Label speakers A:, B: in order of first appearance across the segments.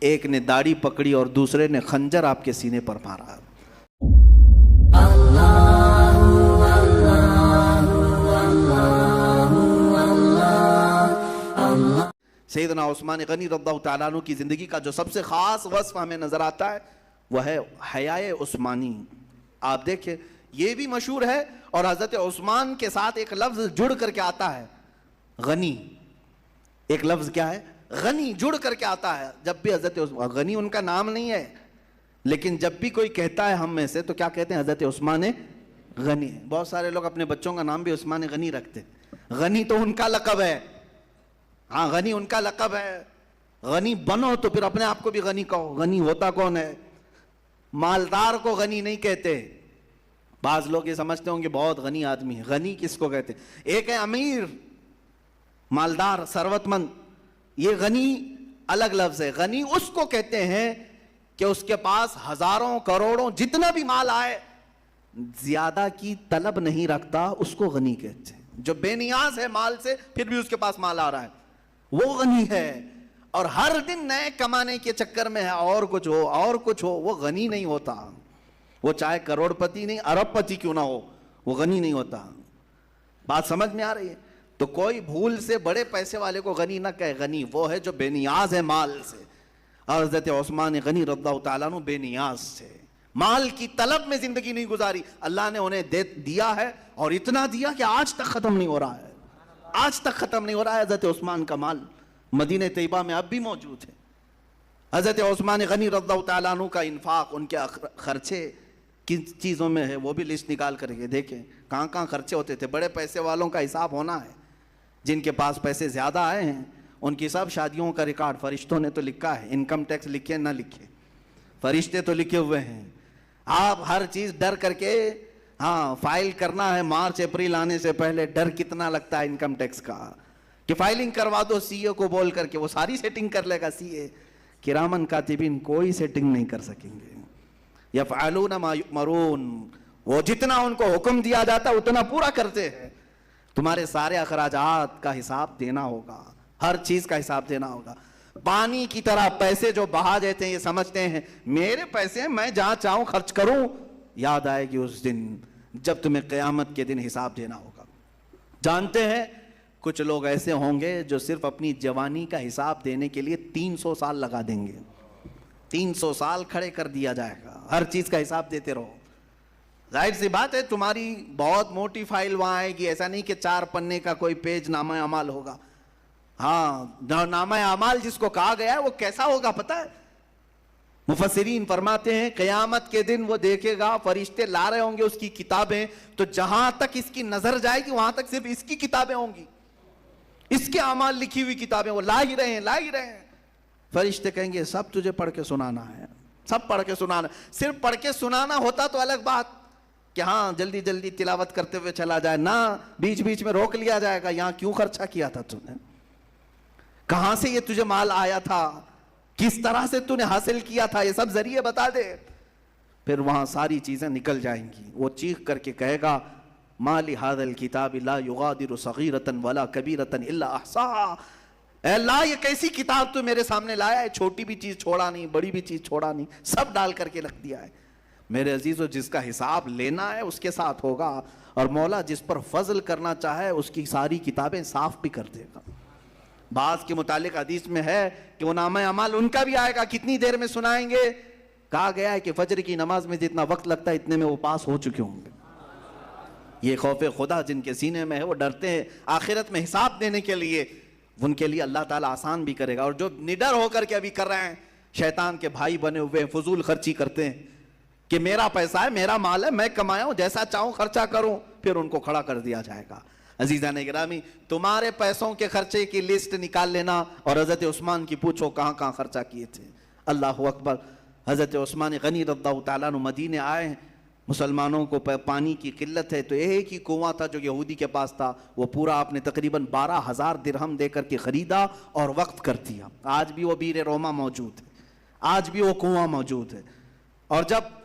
A: ایک نے داڑھی پکڑی اور دوسرے نے خنجر آپ کے سینے پر مارا۔ سیدنا عثمان غنی رضی اللہ تعالیٰ عنہ کی زندگی کا جو سب سے خاص وصف ہمیں نظر آتا ہے وہ ہے حیائے عثمانی۔ آپ دیکھیں یہ بھی مشہور ہے، اور حضرت عثمان کے ساتھ ایک لفظ جڑ کر کے آتا ہے، غنی۔ ایک لفظ کیا ہے؟ غنی، جڑ کر کے آتا ہے۔ جب بھی حضرت عثمان، غنی ان کا نام نہیں ہے، لیکن جب بھی کوئی کہتا ہے ہم میں سے تو کیا کہتے ہیں؟ حضرت عثمان غنی۔ بہت سارے لوگ اپنے بچوں کا نام بھی عثمان غنی رکھتے ہیں۔ غنی تو ان کا لقب ہے، ہاں غنی ان کا لقب ہے۔ غنی بنو تو پھر اپنے آپ کو بھی غنی کہو۔ غنی ہوتا کون ہے؟ مالدار کو غنی نہیں کہتے۔ بعض لوگ یہ سمجھتے ہوں گے بہت غنی آدمی ہے، غنی کس کو کہتے ہیں؟ ایک ہے امیر، مالدار، ثروت مند، یہ غنی الگ لفظ ہے۔ غنی اس کو کہتے ہیں کہ اس کے پاس ہزاروں کروڑوں جتنا بھی مال آئے زیادہ کی طلب نہیں رکھتا، اس کو غنی کہتے ہیں۔ جو بے نیاز ہے مال سے پھر بھی اس کے پاس مال آ رہا ہے وہ غنی ہے، اور ہر دن نئے کمانے کے چکر میں ہے، اور کچھ ہو اور کچھ ہو، وہ غنی نہیں ہوتا۔ وہ چاہے کروڑ پتی نہیں، ارب پتی کیوں نہ ہو، وہ غنی نہیں ہوتا۔ بات سمجھ میں آ رہی ہے؟ تو کوئی بھول سے بڑے پیسے والے کو غنی نہ کہے، غنی وہ ہے جو بے نیاز ہے مال سے۔ اور حضرت عثمان غنی رضی اللہ تعالیٰ عنہ بے نیاز سے، مال کی طلب میں زندگی نہیں گزاری، اللہ نے انہیں دیا ہے، اور اتنا دیا کہ آج تک ختم نہیں ہو رہا ہے، آج تک ختم نہیں ہو رہا ہے۔ حضرت عثمان کا مال مدینہ طیبہ میں اب بھی موجود ہے۔ حضرت عثمان غنی رضی اللہ تعالیٰ عنہ کا انفاق، ان کے خرچے کن چیزوں میں ہے وہ بھی لسٹ نکال کر کے دیکھیں کہاں کہاں خرچے ہوتے تھے۔ بڑے پیسے والوں کا حساب ہونا ہے، جن کے پاس پیسے زیادہ آئے ہیں ان کی سب شادیوں کا ریکارڈ فرشتوں نے تو لکھا ہے، انکم ٹیکس لکھے نہ لکھے، فرشتے تو لکھے ہوئے ہیں۔ آپ ہر چیز ڈر کر کے، ہاں فائل کرنا ہے مارچ اپریل آنے سے پہلے، ڈر کتنا لگتا ہے انکم ٹیکس کا کہ فائلنگ کروا دو سی اے کو بول کر کے، وہ ساری سیٹنگ کر لے گا سی اے۔ کرامن کاتبین کوئی سیٹنگ نہیں کر سکیں گے۔ یفعلون ما یؤمرون، وہ جتنا ان کو حکم دیا جاتا اتنا پورا کرتے ہیں۔ تمہارے سارے اخراجات کا حساب دینا ہوگا، ہر چیز کا حساب دینا ہوگا۔ پانی کی طرح پیسے جو بہا دیتے ہیں، یہ سمجھتے ہیں میرے پیسے ہیں میں جہاں چاہوں خرچ کروں، یاد آئے گی اس دن جب تمہیں قیامت کے دن حساب دینا ہوگا۔ جانتے ہیں کچھ لوگ ایسے ہوں گے جو صرف اپنی جوانی کا حساب دینے کے لیے 300 سال لگا دیں گے، 300 سال کھڑے کر دیا جائے گا، ہر چیز کا حساب دیتے رہو۔ ظاہر سی بات ہے تمہاری بہت موٹی فائل وہاں آئے گی، ایسا نہیں کہ 4 پنے کا کوئی پیج نامہ اعمال ہوگا۔ ہاں نامہ اعمال جس کو کہا گیا ہے وہ کیسا ہوگا پتہ ہے؟ مفسرین فرماتے ہیں قیامت کے دن وہ دیکھے گا فرشتے لا رہے ہوں گے اس کی کتابیں، تو جہاں تک اس کی نظر جائے گی وہاں تک صرف اس کی کتابیں ہوں گی، اس کے اعمال لکھی ہوئی کتابیں وہ لا ہی رہے ہیں۔ فرشتے کہیں گے سب تجھے پڑھ کے سنانا ہے، سب پڑھ کے سنانا۔ صرف پڑھ کے سنانا ہوتا تو الگ بات کہ ہاں جلدی جلدی تلاوت کرتے ہوئے چلا جائے، نہ بیچ بیچ میں روک لیا جائے گا، یہاں کیوں خرچہ کیا تھا تم نے، کہاں سے یہ تجھے مال آیا تھا، کس طرح سے تو نے حاصل کیا تھا، یہ سب ذریعے بتا دے۔ پھر وہاں ساری چیزیں نکل جائیں گی، وہ چیخ کر کے کہے گا ما لہذا الکتاب لا یغادر صغیرۃ ولا کبیرۃ الا احصاها، اے اللہ یہ کیسی کتاب تو میرے سامنے لایا ہے، چھوٹی بھی چیز چھوڑا نہیں، بڑی بھی چیز چھوڑا نہیں، سب ڈال کر کے رکھ دیا ہے۔ میرے عزیزو جس کا حساب لینا ہے اس کے ساتھ ہوگا، اور مولا جس پر فضل کرنا چاہے اس کی ساری کتابیں صاف بھی کر دے گا۔ بعض کے متعلق حدیث میں ہے کہ وہ نامہ اعمال ان کا بھی آئے گا، کتنی دیر میں سنائیں گے؟ کہا گیا ہے کہ فجر کی نماز میں جتنا وقت لگتا ہے اتنے میں وہ پاس ہو چکے ہوں گے۔ یہ خوف خدا جن کے سینے میں ہے وہ ڈرتے ہیں آخرت میں حساب دینے کے لیے، ان کے لیے اللہ تعالیٰ آسان بھی کرے گا۔ اور جو نڈر ہو کر کے ابھی کر رہے ہیں، شیطان کے بھائی بنے ہوئے فضول خرچی کرتے ہیں کہ میرا پیسہ ہے، میرا مال ہے، میں کمایا ہوں، جیسا چاہوں خرچہ کروں، پھر ان کو کھڑا کر دیا جائے گا۔ عزیزان گرامی تمہارے پیسوں کے خرچے کی لسٹ نکال لینا، اور حضرت عثمان کی پوچھو کہاں کہاں خرچہ کیے تھے۔ اللہ اکبر۔ حضرت عثمان غنی رضی اللہ تعالیٰ عنہ مدینے آئے، مسلمانوں کو پانی کی قلت ہے، تو ایک ہی کنواں تھا جو یہودی کے پاس تھا، وہ پورا آپ نے تقریباً 12,000 درہم دے کر کے خریدا اور وقف کر دیا۔ آج بھی وہ بیر روما موجود ہے، آج بھی وہ کنواں موجود ہے۔ اور جب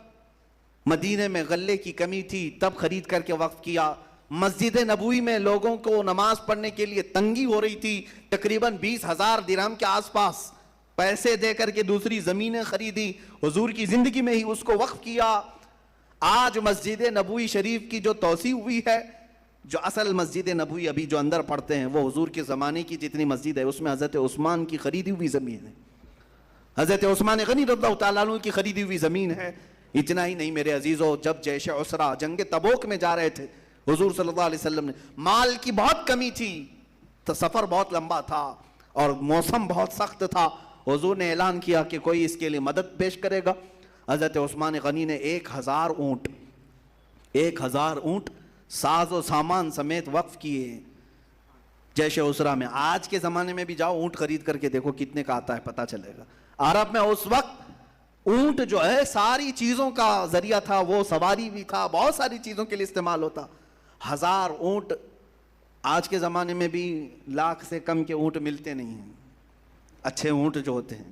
A: مدینے میں غلے کی کمی تھی تب خرید کر کے وقف کیا، مسجد نبوی میں لوگوں کو نماز پڑھنے کے لیے تنگی ہو رہی تھی، تقریباً 20,000 درہم کے آس پاس پیسے دے کر کے دوسری زمینیں خریدی، حضور کی زندگی میں ہی اس کو وقف کیا۔ آج مسجد نبوی شریف کی جو توسیع ہوئی ہے، جو اصل مسجد نبوی ابھی جو اندر پڑھتے ہیں وہ حضور کے زمانے کی جتنی مسجد ہے اس میں حضرت عثمان کی خریدی ہوئی زمین ہے، حضرت عثمان غنی رضی اللہ تعالیٰ عنہ کی خریدی ہوئی زمین ہے۔ اتنا ہی نہیں میرے عزیزو، جب جیش عسرہ جنگ تبوک میں جا رہے تھے حضور صلی اللہ علیہ وسلم نے، مال کی بہت کمی تھی تو سفر بہت لمبا تھا اور موسم بہت سخت تھا، حضور نے اعلان کیا کہ کوئی اس کے لیے مدد پیش کرے گا۔ حضرت عثمان غنی نے 1000 اونٹ ساز و سامان سمیت وقف کیے جیش عسرہ میں۔ آج کے زمانے میں بھی جاؤ اونٹ خرید کر کے دیکھو کتنے کا آتا ہے، پتہ چلے گا۔ عرب میں اس وقت اونٹ جو ہے ساری چیزوں کا ذریعہ تھا، وہ سواری بھی تھا، بہت ساری چیزوں کے لیے استعمال ہوتا۔ 1000 اونٹ، آج کے زمانے میں بھی لاکھ سے کم کے اونٹ ملتے نہیں ہیں، اچھے اونٹ جو ہوتے ہیں۔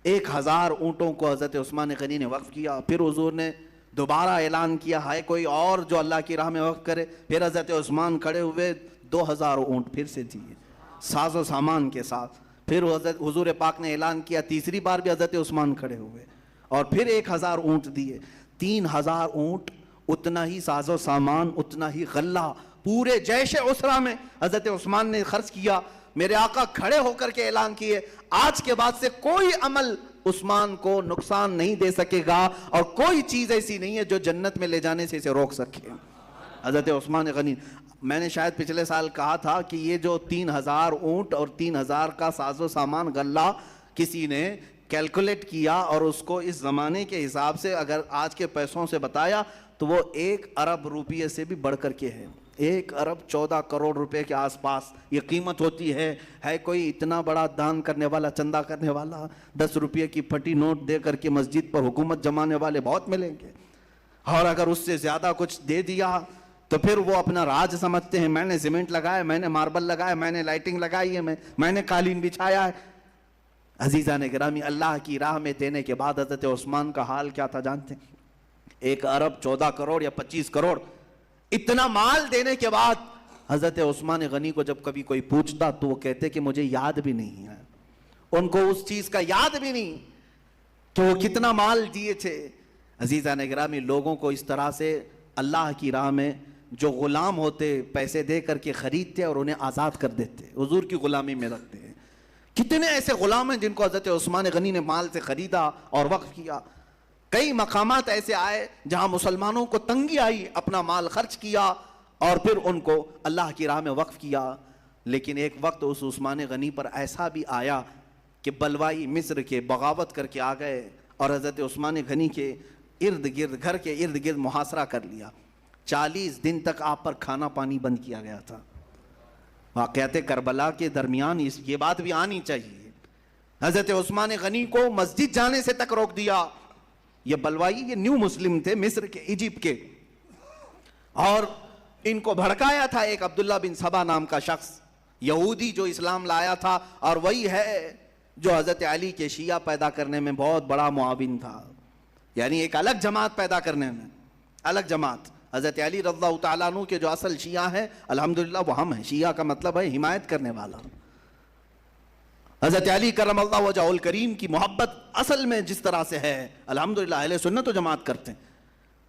A: 1000 اونٹوں کو حضرت عثمان غنی نے وقف کیا۔ پھر حضور نے دوبارہ اعلان کیا ہے کوئی اور جو اللہ کی راہ میں وقف کرے۔ پھر حضرت عثمان کھڑے ہوئے، 2000 اونٹ پھر سے دیے ساز و سامان کے ساتھ۔ پھر حضور پاک نے اعلان کیا، تیسری بار بھی حضرت عثمان کھڑے ہوئے اور پھر 1000 اونٹ دیے۔ 3000 اونٹ، اتنا ہی ساز و سامان، اتنا ہی غلہ پورے جیش عسرہ میں حضرت عثمان نے خرچ کیا۔ میرے آقا کھڑے ہو کر کے اعلان کیے، آج کے بعد سے کوئی عمل عثمان کو نقصان نہیں دے سکے گا اور کوئی چیز ایسی نہیں ہے جو جنت میں لے جانے سے اسے روک سکے۔ حضرت عثمان غنی، میں نے شاید پچھلے سال کہا تھا کہ یہ جو 3000 اونٹ اور 3000 کا ساز و سامان غلہ کسی نے کیلکولیٹ کیا اور اس کو اس زمانے کے حساب سے اگر آج کے پیسوں سے بتایا تو وہ 1 ارب روپیے سے بھی بڑھ کر کے ہے۔ 1 ارب 14 کروڑ روپے کے آس پاس یہ قیمت ہوتی ہے۔ کوئی اتنا بڑا دان کرنے والا، چندہ کرنے والا، 10 روپے کی پھٹی نوٹ دے کر کے مسجد پر حکومت جمانے والے بہت ملیں گے، اور اگر اس سے زیادہ کچھ دے دیا تو پھر وہ اپنا راج سمجھتے ہیں، میں نے سیمنٹ لگایا، میں نے ماربل لگایا، میں نے لائٹنگ لگائی ہے، میں نے قالین بچھایا ہے۔ عزیزان گرامی، اللہ کی راہ میں دینے کے بعد حضرت عثمان کا حال کیا تھا جانتے ہیں؟ 1 ارب 14 کروڑ یا 25 کروڑ، اتنا مال دینے کے بعد حضرت عثمان غنی کو جب کبھی کوئی پوچھتا تو وہ کہتے کہ مجھے یاد بھی نہیں ہے، ان کو اس چیز کا یاد بھی نہیں کہ وہ کتنا مال دیے تھے۔ عزیزان گرامی، لوگوں کو اس طرح سے اللہ کی راہ میں جو غلام ہوتے پیسے دے کر کے خریدتے اور انہیں آزاد کر دیتے، حضور کی غلامی میں رکھتے ہیں۔ کتنے ایسے غلام ہیں جن کو حضرت عثمان غنی نے مال سے خریدا اور وقف کیا۔ کئی مقامات ایسے آئے جہاں مسلمانوں کو تنگی آئی، اپنا مال خرچ کیا اور پھر ان کو اللہ کی راہ میں وقف کیا۔ لیکن ایک وقت اس عثمان غنی پر ایسا بھی آیا کہ بلوائی مصر کے بغاوت کر کے آ گئے اور حضرت عثمان غنی کے ارد گرد، گھر کے ارد گرد محاصرہ کر لیا۔ 40 دن تک آپ پر کھانا پانی بند کیا گیا تھا۔ واقعات کربلا کے درمیان یہ بات بھی آنی چاہیے، حضرت عثمان غنی کو مسجد جانے سے تک روک دیا۔ یہ بلوائی، یہ نیو مسلم تھے مصر کے، ایجپٹ کے، اور ان کو بھڑکایا تھا ایک عبداللہ بن سبا نام کا شخص، یہودی جو اسلام لایا تھا، اور وہی ہے جو حضرت علی کے شیعہ پیدا کرنے میں بہت بڑا معاون تھا، یعنی ایک الگ جماعت پیدا کرنے میں، الگ جماعت۔ حضرت علی رضی اللہ تعالیٰ عنہ کے جو اصل شیعہ ہیں الحمدللہ وہ ہم ہیں۔ شیعہ کا مطلب ہے حمایت کرنے والا۔ حضرت علی کرم اللہ وجہ الکریم کی محبت اصل میں جس طرح سے ہے الحمدللہ اہل سنت و جماعت کرتے ہیں،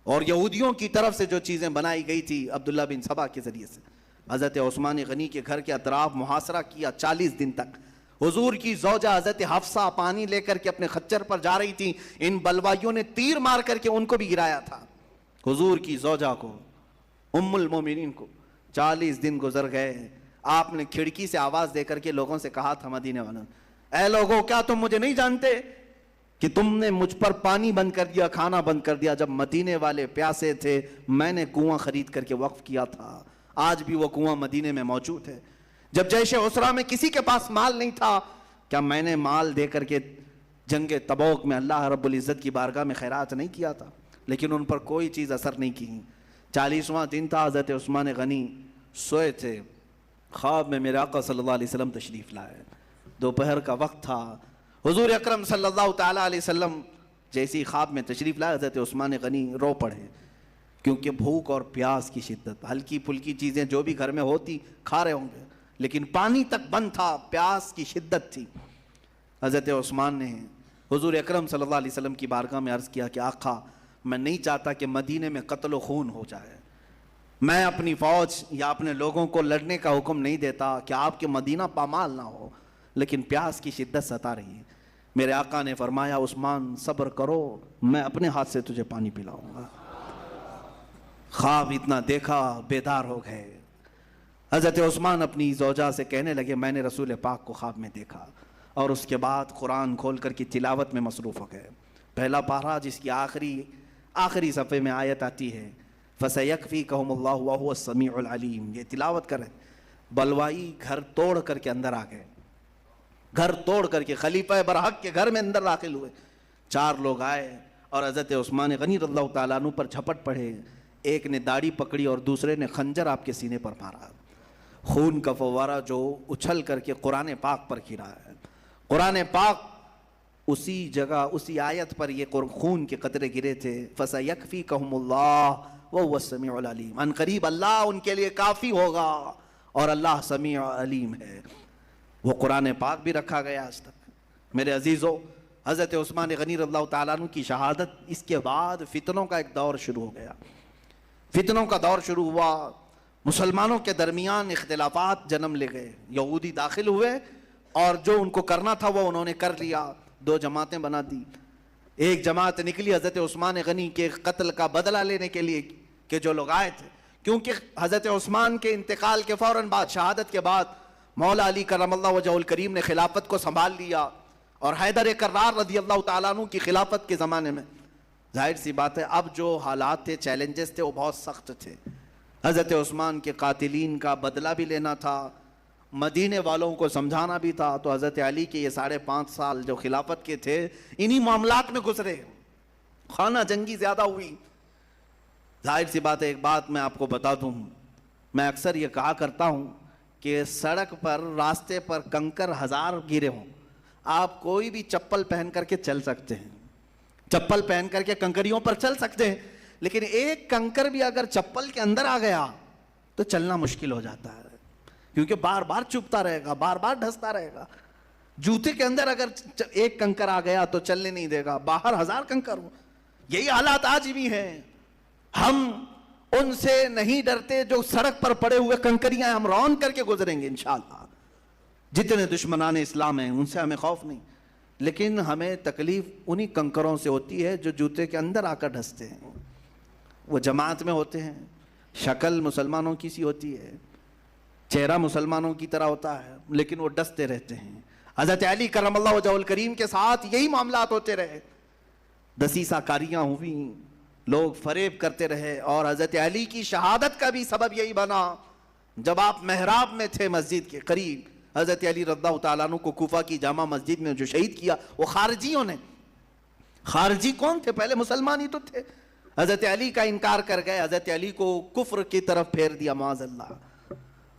A: اور یہودیوں کی طرف سے جو چیزیں بنائی گئی تھی عبداللہ بن سبا کے ذریعے سے، حضرت عثمان غنی کے گھر کے اطراف محاصرہ کیا 40 دن تک۔ حضور کی زوجہ حضرت حفصہ پانی لے کر کے اپنے خچر پر جا رہی تھی، ان بلوائیوں نے تیر مار کر کے ان کو بھی گرایا تھا، حضور کی زوجہ کو، ام المومنین کو۔ 40 دن گزر گئے، آپ نے کھڑکی سے آواز دے کر کے لوگوں سے کہا تھا، مدینے والوں، اے لوگوں کیا تم مجھے نہیں جانتے کہ تم نے مجھ پر پانی بند کر دیا، کھانا بند کر دیا؟ جب مدینے والے پیاسے تھے میں نے کنواں خرید کر کے وقف کیا تھا، آج بھی وہ کنواں مدینے میں موجود ہے۔ جب جیش عسرہ میں کسی کے پاس مال نہیں تھا، کیا میں نے مال دے کر کے جنگ تبوک میں اللہ رب العزت کی بارگاہ میں خیرات نہیں کیا تھا؟ لیکن ان پر کوئی چیز اثر نہیں کی۔ 40واں دن تھا، حضرت عثمان غنی سوئے تھے، خواب میں میرے آقا صلی اللہ علیہ وسلم تشریف لائے، دوپہر کا وقت تھا۔ حضور اکرم صلی اللہ تعالیٰ علیہ وسلم جیسی خواب میں تشریف لائے، حضرت عثمان غنی رو پڑے کیونکہ بھوک اور پیاس کی شدت، ہلکی پھلکی چیزیں جو بھی گھر میں ہوتی کھا رہے ہوں گے، لیکن پانی تک بند تھا، پیاس کی شدت تھی۔ حضرت عثمان نے حضور اکرم صلی اللہ علیہ وسلم کی بارگاہ میں عرض کیا کہ آقا، میں نہیں چاہتا کہ مدینے میں قتل و خون ہو جائے، میں اپنی فوج یا اپنے لوگوں کو لڑنے کا حکم نہیں دیتا کہ آپ کے مدینہ پامال نہ ہو، لیکن پیاس کی شدت ستا رہی ہے۔ میرے آقا نے فرمایا عثمان صبر کرو، میں اپنے ہاتھ سے تجھے پانی پلاؤں گا۔ خواب اتنا دیکھا، بیدار ہو گئے۔ حضرت عثمان اپنی زوجہ سے کہنے لگے میں نے رسول پاک کو خواب میں دیکھا، اور اس کے بعد قرآن کھول کر کی تلاوت میں مصروف ہو گئے۔ پہلا پارہ جس کی آخری صفحے میں آیت آتی ہے فَسَيَكْفِيكَهُمُ اللَّهُ وَهُوَ السَّمِيعُ الْعَلِيمُ، یہ تلاوت کریں۔ بلوائی گھر توڑ کر کے اندر آ گئے، گھر توڑ کر کے خلیفہ برحق کے گھر میں اندر داخل ہوئے۔ 4 لوگ آئے اور حضرت عثمان غنی رضی اللہ تعالیٰ عنہ پر جھپٹ پڑے، ایک نے داڑھی پکڑی اور دوسرے نے خنجر آپ کے سینے پر مارا، خون کا فوارہ جو اچھل کر کے قرآن پاک پر گرا ہے۔ قرآن پاک اسی جگہ اسی آیت پر یہ خون کے قطرے گرے تھے، فَسَيَكْفِيكَهُمُ اللَّهُ وَهُوَ السَّمِيعُ الْعَلِيمُ، ان قریب اللہ ان کے لیے کافی ہوگا، اور اللہ سمیع علیم ہے۔ وہ قرآن پاک بھی رکھا گیا آج تک۔ میرے عزیزو، حضرت عثمان غنی رضی اللہ تعالیٰ عنہ کی شہادت، اس کے بعد فتنوں کا ایک دور شروع ہو گیا۔ فتنوں کا دور شروع ہوا، مسلمانوں کے درمیان اختلافات جنم لے گئے، یہودی داخل ہوئے اور جو ان کو کرنا تھا وہ انہوں نے کر لیا، 2 جماعتیں بنا دی۔ ایک جماعت نکلی حضرت عثمان غنی کے قتل کا بدلہ لینے کے لیے کہ جو لوگ آئے تھے، کیونکہ حضرت عثمان کے انتقال کے فوراً بعد، شہادت کے بعد، مولا علی کرم اللہ وجہہ الکریم نے خلافت کو سنبھال لیا، اور حیدر کرار رضی اللہ تعالیٰ عنہ کی خلافت کے زمانے میں ظاہر سی بات ہے اب جو حالات تھے، چیلنجز تھے، وہ بہت سخت تھے۔ حضرت عثمان کے قاتلین کا بدلہ بھی لینا تھا، مدینے والوں کو سمجھانا بھی تھا، تو حضرت علی کے یہ 5.5 سال جو خلافت کے تھے انہی معاملات میں گزرے، خانہ جنگی زیادہ ہوئی۔ ظاہر سی بات ہے، ایک بات میں آپ کو بتا دوں، میں اکثر یہ کہا کرتا ہوں کہ سڑک پر، راستے پر کنکر 1000 گرے ہوں، آپ کوئی بھی چپل پہن کر کے چل سکتے ہیں، چپل پہن کر کے کنکریوں پر چل سکتے ہیں، لیکن ایک کنکر بھی اگر چپل کے اندر آ گیا تو چلنا مشکل ہو جاتا ہے، کیونکہ بار بار چبھتا رہے گا، بار بار ڈھستا رہے گا۔ جوتے کے اندر اگر ایک کنکر آ گیا تو چلنے نہیں دے گا، باہر 1000 کنکر ہو۔ یہی حالات آج بھی ہیں، ہم ان سے نہیں ڈرتے جو سڑک پر پڑے ہوئے کنکریاں ہم رون کر کے گزریں گے انشاءاللہ۔ جتنے دشمنان اسلام ہیں ان سے ہمیں خوف نہیں، لیکن ہمیں تکلیف انہی کنکروں سے ہوتی ہے جو جوتے کے اندر آ کر ڈھستے ہیں۔ وہ جماعت میں ہوتے ہیں، شکل مسلمانوں کی سی ہوتی ہے، چہرہ مسلمانوں کی طرح ہوتا ہے، لیکن وہ ڈستے رہتے ہیں۔ حضرت علی کرم اللہ وجہہ الکریم کے ساتھ یہی معاملات ہوتے رہے، دسیسہ کاریاں ہوئیں، لوگ فریب کرتے رہے، اور حضرت علی کی شہادت کا بھی سبب یہی بنا۔ جب آپ محراب میں تھے مسجد کے قریب، حضرت علی رضی اللہ تعالیٰ عنہ کو کوفہ کی جامع مسجد میں جو شہید کیا وہ خارجیوں نے۔ خارجی کون تھے؟ پہلے مسلمان ہی تو تھے۔ حضرت علی کا انکار کر گئے، حضرت علی کو کفر کی طرف پھیر دیا معاذ اللہ،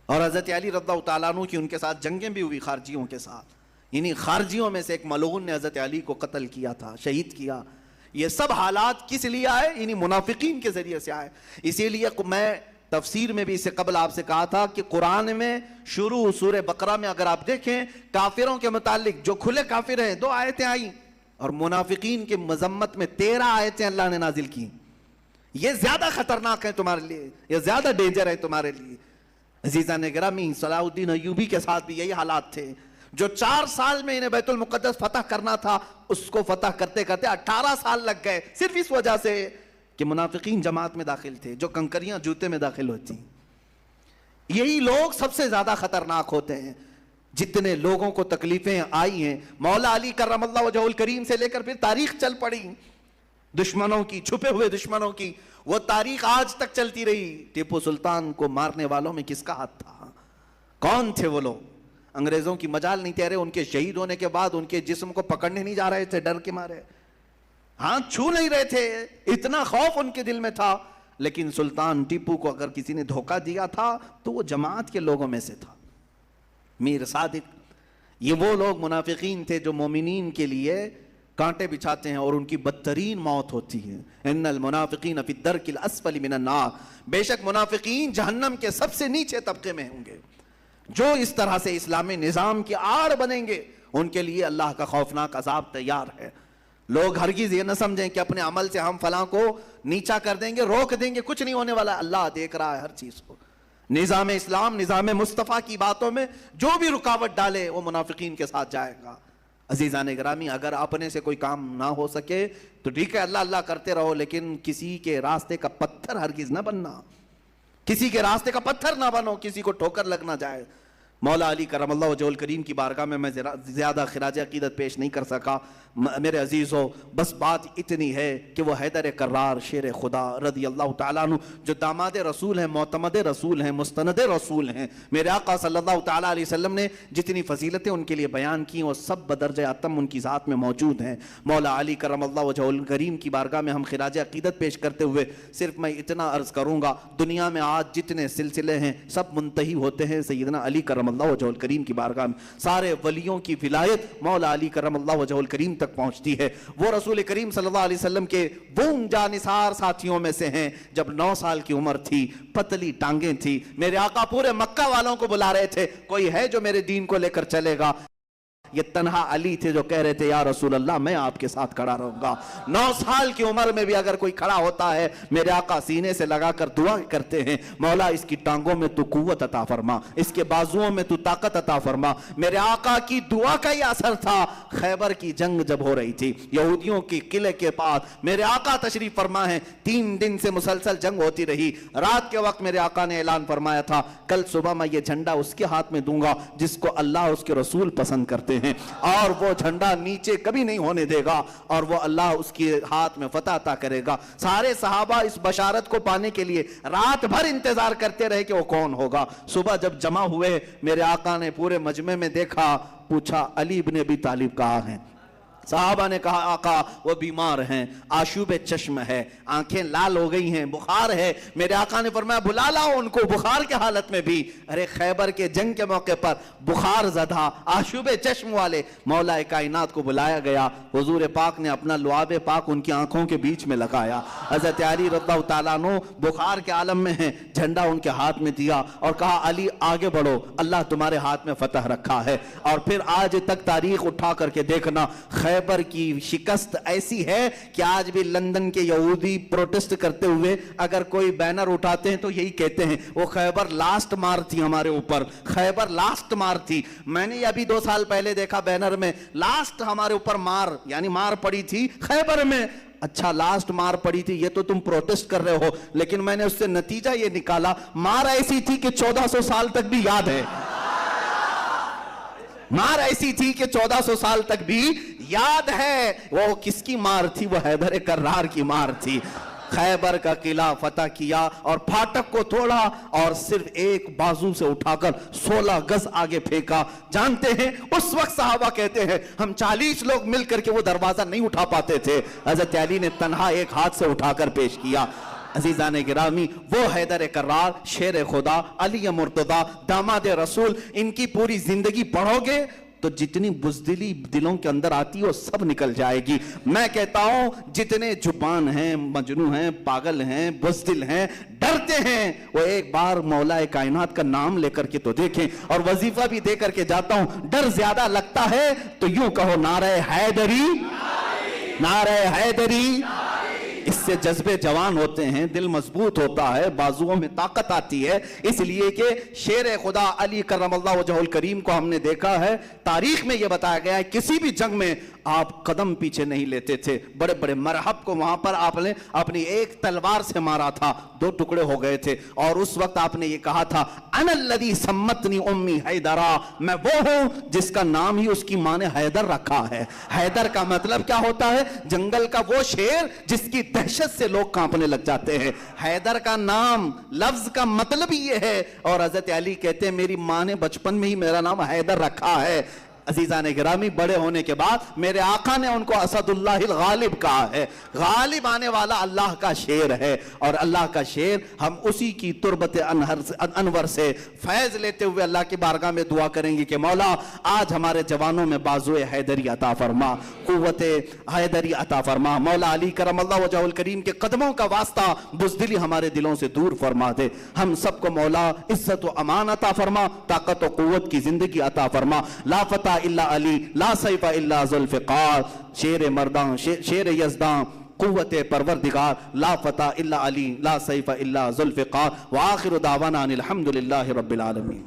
A: اور حضرت علی رضی اللہ تعالیٰ عنہ کی ان کے ساتھ جنگیں بھی ہوئی خارجیوں کے ساتھ۔ انہی خارجیوں میں سے ایک ملعون نے حضرت علی کو قتل کیا تھا، شہید کیا۔ یہ سب حالات کس لیے آئے؟ انہی منافقین کے ذریعے سے آئے۔ اسی لیے میں تفسیر میں بھی اس سے قبل آپ سے کہا تھا کہ قرآن میں شروع سورہ بقرہ میں اگر آپ دیکھیں کافروں کے متعلق جو کھلے کافر ہیں 2 آیتیں آئیں، اور منافقین کے مذمت میں 13 آیتیں اللہ نے نازل کی۔ یہ زیادہ خطرناک ہے تمہارے لیے، یہ زیادہ ڈینجر ہے تمہارے لیے۔ عزیزان گرامی، صلاح الدین ایوبی کے ساتھ بھی یہی حالات تھے، جو 4 سال میں انہیں بیت المقدس فتح کرنا تھا، اس کو فتح کرتے کرتے 18 سال لگ گئے، صرف اس وجہ سے کہ منافقین جماعت میں داخل تھے، جو کنکریاں جوتے میں داخل ہوتی۔ یہی لوگ سب سے زیادہ خطرناک ہوتے ہیں۔ جتنے لوگوں کو تکلیفیں آئی ہیں، مولا علی کرم اللہ وجہہ الکریم سے لے کر پھر تاریخ چل پڑی، دشمنوں کی، چھپے ہوئے دشمنوں کی، وہ تاریخ آج تک چلتی رہی۔ ٹیپو سلطان کو مارنے والوں میں کس کا ہاتھ تھا؟ کون تھے وہ لوگ؟ انگریزوں کی مجال نہیں تیرے، ان کے شہید ہونے کے بعد ان کے جسم کو پکڑنے نہیں جا رہے تھے ڈر کے مارے، ہاتھ چھو نہیں رہے تھے، اتنا خوف ان کے دل میں تھا۔ لیکن سلطان ٹیپو کو اگر کسی نے دھوکہ دیا تھا تو وہ جماعت کے لوگوں میں سے تھا، میر صادق۔ یہ وہ لوگ منافقین تھے جو مومنین کے لیے کانٹے بچھاتے ہیں اور ان کی بدترین موت ہوتی ہے. ان المنافقین فی الدرک الاسفل من النار، بے شک منافقین جہنم کے سب سے نیچے طبقے میں ہوں گے. جو اس طرح سے اسلامی نظام کی آڑ بنیں گے ان کے لیے اللہ کا خوفناک عذاب تیار ہے. لوگ ہرگز یہ نہ سمجھیں کہ اپنے عمل سے ہم فلاں کو نیچا کر دیں گے، روک دیں گے، کچھ نہیں ہونے والا. اللہ دیکھ رہا ہے ہر چیز کو. نظام اسلام، نظام مصطفیٰ کی باتوں میں جو بھی رکاوٹ ڈالے وہ منافقین کے ساتھ جائے گا. عزیزان گرامی، اگر اپنے سے کوئی کام نہ ہو سکے تو ٹھیک ہے، اللہ اللہ کرتے رہو، لیکن کسی کے راستے کا پتھر ہرگز نہ بننا. کسی کے راستے کا پتھر نہ بنو، کسی کو ٹھوکر لگ نہ جائے. مولا علی کرم اللہ وجہہ الکریم کی بارگاہ میں زیادہ خراج عقیدت پیش نہیں کر سکا. میرے عزیزو، بس بات اتنی ہے کہ وہ حیدر کرار شیر خدا رضی اللہ تعالیٰ عنہ، جو داماد رسول ہیں، معتمد رسول ہیں، مستند رسول ہیں، میرے آقا صلی اللہ تعالیٰ علیہ وسلم نے جتنی فضیلتیں ان کے لیے بیان کی وہ سب بدرجہ اتم ان کی ذات میں موجود ہیں. مولا علی کرم اللہ وجہہ الکریم کی بارگاہ میں ہم خراج عقیدت پیش کرتے ہوئے صرف میں اتنا عرض کروں گا، دنیا میں آج جتنے سلسلے ہیں سب منتہی ہوتے ہیں سیدنا علی کرم اللہ وجہہ الکریم کی بارگاہ میں. سارے ولیوں کی ولایت مولا علی کرم اللہ وجہہ الکریم تک پہنچتی ہے. وہ رسول کریم صلی اللہ علیہ وسلم کے وہ جانثار ساتھیوں میں سے ہیں جب 9 سال کی عمر تھی، پتلی ٹانگیں تھی، میرے آقا پورے مکہ والوں کو بلا رہے تھے، کوئی ہے جو میرے دین کو لے کر چلے گا؟ یہ تنہا علی تھے جو کہہ رہے تھے یا رسول اللہ میں آپ کے ساتھ کھڑا رہوں گا. 9 سال کی عمر میں بھی اگر کوئی کھڑا ہوتا ہے، میرے آقا سینے سے لگا کر دعا کرتے ہیں، مولا اس کی ٹانگوں میں تو قوت عطا فرما، اس کے بازوؤں میں تو طاقت عطا فرما. میرے آقا کی دعا کا یہ اثر تھا. خیبر کی جنگ جب ہو رہی تھی، یہودیوں کی قلعے کے پاس میرے آقا تشریف فرما ہے، 3 دن سے مسلسل جنگ ہوتی رہی. رات کے وقت میرے آقا نے اعلان فرمایا تھا کل صبح میں یہ جھنڈا اس کے ہاتھ میں دوں گا جس کو اللہ اس کے رسول پسند کرتے ہیں، اور وہ جھنڈا نیچے کبھی نہیں ہونے دے گا، اور وہ اللہ اس کے ہاتھ میں فتح عطا کرے گا. سارے صحابہ اس بشارت کو پانے کے لیے رات بھر انتظار کرتے رہے کہ وہ کون ہوگا. صبح جب جمع ہوئے، میرے آقا نے پورے مجمع میں دیکھا، پوچھا علی ابن ابی طالب کہاں ہیں؟ صحابہ نے کہا آقا وہ بیمار ہیں، آشوب چشم ہے، آنکھیں لال ہو گئی ہیں، بخار ہے. میرے آقا نے فرمایا بلا لاؤ ان کو بخار کے حالت میں بھی. ارے خیبر کے جنگ کے موقع پر بخار زدہ آشوب چشم والے مولا کائنات کو بلایا گیا. حضور پاک نے اپنا لعاب پاک ان کی آنکھوں کے بیچ میں لگایا. حضرت علی رضی اللہ تعالیٰ عنہ بخار کے عالم میں ہیں، جھنڈا ان کے ہاتھ میں دیا اور کہا علی آگے بڑھو، اللہ تمہارے ہاتھ میں فتح رکھا ہے. اور پھر آج تک تاریخ اٹھا کر کے دیکھنا، خیبر کی شکست ایسی ہے کہ آج بھی لندن کے یہودی پروٹسٹ کرتے ہوئے اگر کوئی بینر اٹھاتے ہیں تو یہی کہتے ہیں وہ خیبر لاسٹ مار تھی ہمارے اوپر، خیبر لاسٹ مار تھی. میں نے ابھی 2 سال پہلے دیکھا بینر میں لاسٹ ہمارے اوپر مار، یعنی مار پڑی تھی خیبر میں. اچھا لاسٹ مار پڑی تھی، یہ تو تم پروٹسٹ کر رہے ہو، لیکن میں نے اس سے نتیجہ یہ نکالا مار ایسی تھی کہ 1400 سال تک بھی یاد ہے. مار ایسی تھی کہ 1400 سال تک بھی یاد ہے. وہ کس کی مار تھی؟ وہ حیدر کرار کی مار تھی. خیبر کا قلعہ فتح کیا اور پھاٹک کو توڑا اور صرف ایک بازو سے اٹھا کر 16 گز آگے پھینکا. جانتے ہیں اس وقت صحابہ کہتے ہیں ہم 40 لوگ مل کر کے وہ دروازہ نہیں اٹھا پاتے تھے، حضرت علی نے تنہا ایک ہاتھ سے اٹھا کر پیش کیا. عزیزان گرامی، وہ حیدر کرار شیر خدا علی مرتضیٰ داماد رسول، ان کی پوری زندگی پڑھو گے تو جتنی بزدلی دلوں کے اندر آتی ہے وہ سب نکل جائے گی. میں کہتا ہوں جتنے جبان ہیں، مجنون ہیں، پاگل ہیں، بزدل ہیں، ڈرتے ہیں، وہ ایک بار مولا کائنات کا نام لے کر کے تو دیکھیں. اور وظیفہ بھی دے کر کے جاتا ہوں، ڈر زیادہ لگتا ہے تو یوں کہو نعرہ حیدری، نعرہ حیدری. اس سے جذبے جوان ہوتے ہیں، دل مضبوط ہوتا ہے، بازوؤں میں طاقت آتی ہے. اس لیے کہ شیر خدا علی کرم اللہ وجہہ الکریم کو ہم نے دیکھا ہے، تاریخ میں یہ بتایا گیا ہے کسی بھی جنگ میں آپ قدم پیچھے نہیں لیتے تھے. بڑے بڑے مرحب کو وہاں پر آپ نے اپنی ایک تلوار سے مارا تھا، 2 ٹکڑے ہو گئے تھے. اور اس وقت آپ نے یہ کہا تھا انا الذی سمتنی امی حیدرا، میں وہ ہوں جس کا نام ہی اس کی ماں نے حیدر رکھا ہے. حیدر کا مطلب کیا ہوتا ہے؟ جنگل کا وہ شیر جس کی دہشت سے لوگ کانپنے لگ جاتے ہیں. حیدر کا نام لفظ کا مطلب ہی یہ ہے. اور حضرت علی کہتے ہیں میری ماں نے بچپن میں ہی میرا نام حیدر رکھا ہے. عزیزان گرامی، بڑے ہونے کے بعد میرے آقا نے ان کو اسد اللہ الغالب کہا ہے، غالب آنے والا اللہ کا شیر ہے، اور اللہ کا شیر ہم اسی کی تربت انور سے فیض لیتے ہوئے اللہ کی بارگاہ میں دعا کریں گے کہ مولا آج ہمارے جوانوں میں بازو حیدری عطا فرما، قوت حیدری عطا فرما، مولا علی کرم اللہ وجہہ الکریم کے قدموں کا واسطہ بزدلی ہمارے دلوں سے دور فرما دے، ہم سب کو مولا عزت و امان عطا فرما، طاقت و قوت کی زندگی عطا فرما، لا فتح الا علی، لا سیف الا ذوالفقار، شیر مردان، شیر یزدان، قوت پروردگار، لا فتح الا علی، لا سیف الا ذوالفقار، وآخر دعوانا ان الحمدللہ رب العالمین۔